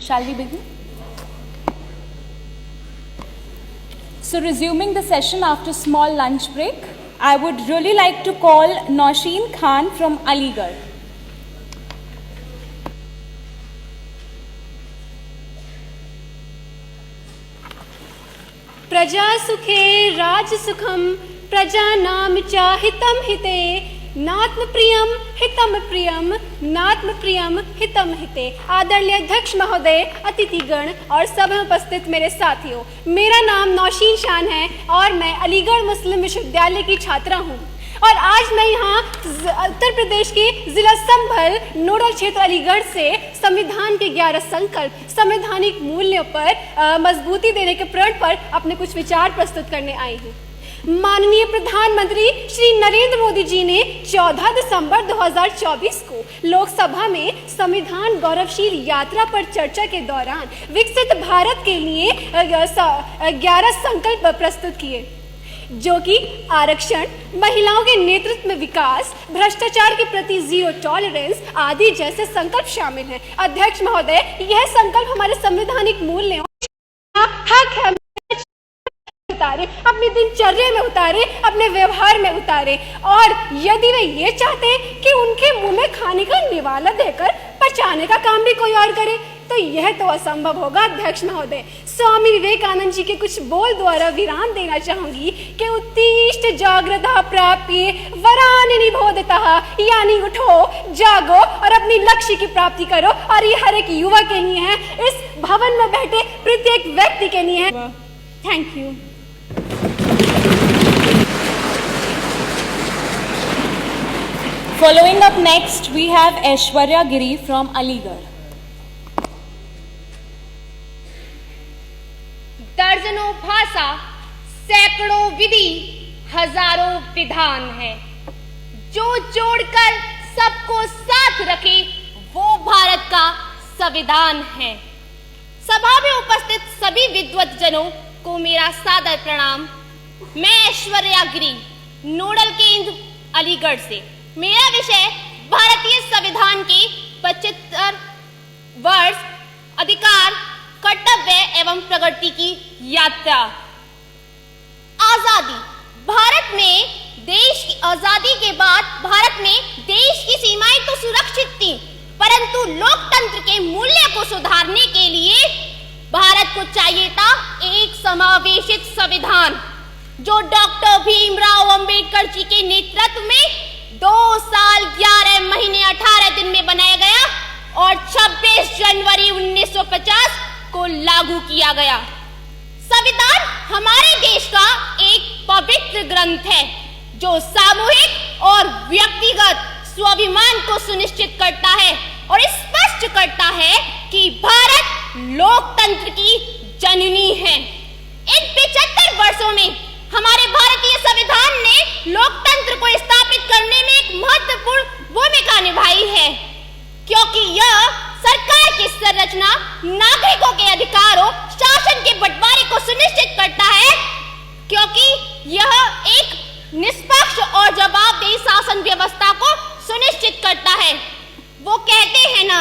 Shall we begin? So resuming the session after small lunch break, I would really like to call Nausheen Khan from Aligarh. प्रजा सुखे राज सुखम प्रजानाम च हितम हिते नात्म प्रियम हितम हिते। आदरणीय अध्यक्ष महोदय, अतिथिगण और सब में उपस्थित मेरे साथियों, मेरा नाम नौशीन शान है और मैं अलीगढ़ मुस्लिम विश्वविद्यालय की छात्रा हूँ। और आज मैं यहाँ उत्तर प्रदेश के जिला संभल नोडल क्षेत्र अलीगढ़ से संविधान के 11 संकल्प, संवैधानिक मूल्यों पर मजबूती देने के प्रण पर अपने कुछ विचार प्रस्तुत करने आई हूँ। माननीय प्रधानमंत्री श्री नरेंद्र मोदी जी ने 14 दिसंबर 2024 को लोकसभा में संविधान गौरवशील यात्रा पर चर्चा के दौरान विकसित भारत के लिए 11 संकल्प प्रस्तुत किए, जो कि आरक्षण, महिलाओं के नेतृत्व में विकास, भ्रष्टाचार के प्रति जीरो टॉलरेंस आदि जैसे संकल्प शामिल हैं। अध्यक्ष महोदय, यह संकल्प हमारे संवैधानिक मूल्यों हक है उतारे, अपनी दिनचर्या में उतारे, अपने व्यवहार में उतारे। और यदि वे ये चाहते कि उनके मुंह में खाने का निवाला देकर पचाने का काम भी कोई और करे, तो यह तो असंभव होगा। अध्यक्ष महोदय, स्वामी विवेकानंद जी के कुछ बोल द्वारा विराम देना चाहूंगी कि उत्तिष्ठ जागृता प्राप्य वरान निबोधतः, यानी उठो, जागो और अपनी लक्ष्य की प्राप्ति करो। और ये हर एक युवा के लिए है, इस भवन में बैठे प्रत्येक व्यक्ति के लिए है। Thank you. Following up next, we have Aishwarya Giri from Aligarh. दर्जनों भाषा, सैकड़ों विधि, हजारों विधान है, जो जोड़कर सबको साथ रखे वो भारत का संविधान है। सभा में उपस्थित सभी विद्वत जनों को मेरा सादर प्रणाम। मैं ऐश्वर्या गिरी, नोडल केंद्र अलीगढ़ से। मेरा विषय भारतीय संविधान के 75 वर्ष अधिकार, कर्तव्य एवं प्रगति की यात्रा। आजादी। भारत में देश की आजादी के बाद भारत में देश की सीमाएं तो सुरक्षित थीं, परंतु लोकतंत्र के मूल्य को सुधारने के लिए भारत को चाहिए था एक समावेशित संविधान, जो डॉक्टर भीमराव अंबेडकर जी के नेतृत्व में 2 साल 11 महीने 18 दिन में बनाया गया और 26 जनवरी 1950 को लागू किया गया। संविधान हमारे देश का एक पवित्र ग्रंथ है, जो सामूहिक और व्यक्तिगत स्वाभिमान को सुनिश्चित करता है और स्पष्ट करता है कि भारत लोकतंत्र की जननी है। इन 75 वर्षों में हमारे भारतीय संविधान ने लोकतंत्र को स्थापित करने में एक महत्वपूर्ण भूमिका निभाई है, क्योंकि यह सरकार की संरचना, नागरिकों के अधिकारों, शासन के बंटवारे को सुनिश्चित करता है, क्योंकि यह एक निष्पक्ष और जवाबदेह शासन व्यवस्था को सुनिश्चित करता है। वो कहते हैं ना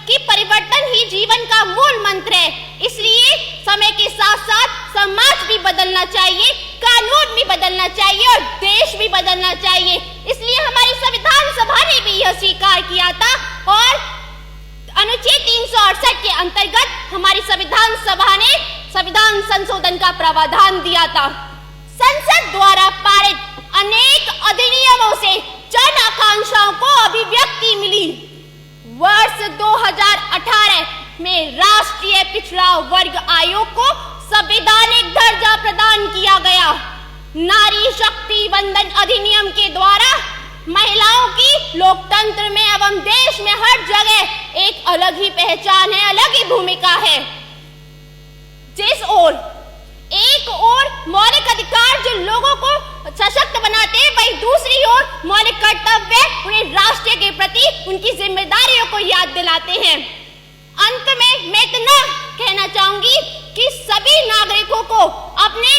कि परिवर्तन ही जीवन का मूल मंत्र है। इसलिए समय के साथ साथ समाज भी बदलना चाहिए, कानून भी बदलना चाहिए और देश भी बदलना चाहिए। इसलिए हमारी संविधान सभा ने भी यह स्वीकार किया था और अनुच्छेद 368 के अंतर्गत हमारी संविधान सभा ने संविधान संशोधन का प्रावधान दिया था। संसद द्वारा पारित अनेक अधिनियमों से जन आकांक्षाओं को अभिव्यक्ति मिली। वर्ष 2018 में राष्ट्रीय पिछड़ा वर्ग आयोग को संवैधानिक दर्जा प्रदान किया गया। नारी शक्ति वंदन अधिनियम के द्वारा महिलाओं की लोकतंत्र में एवं देश में हर जगह एक अलग ही पहचान है, अलग ही भूमिका है। एक ओर मौलिक अधिकार जो लोगों को सशक्त बनाते हैं, वही दूसरी ओर मौलिक कर्तव्य उन्हें राष्ट्र के प्रति उनकी जिम्मेदारियों को याद दिलाते हैं। अंत में मैं इतना कहना चाहूंगी कि सभी नागरिकों को अपने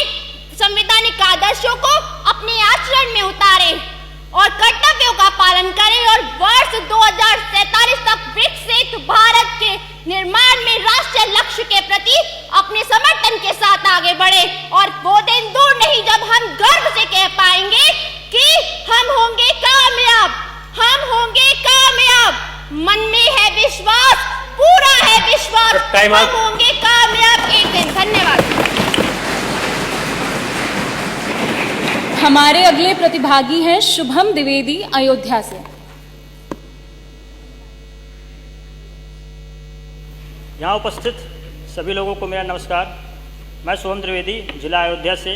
संवैधानिक आदर्शों को अपने आचरण में उतारें और कर्तव्यों का पालन करें और वर्ष 2047 तक विकसित भारत के निर्माण में राष्ट्रीय लक्ष्य के प्रति अपने समर्थन के साथ आगे बढ़े। और वो दिन दूर नहीं जब हम गर्व से कह पाएंगे कि हम होंगे कामयाब, हम होंगे कामयाब। मन में है विश्वास, पूरा है विश्वास, हम होंगे कामयाब एक दिन। धन्यवाद। हमारे अगले प्रतिभागी हैं शुभम द्विवेदी अयोध्या से। यहाँ उपस्थित सभी लोगों को मेरा नमस्कार। मैं शुभम द्विवेदी जिला अयोध्या से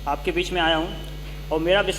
आपके बीच में आया हूँ और मेरा विषय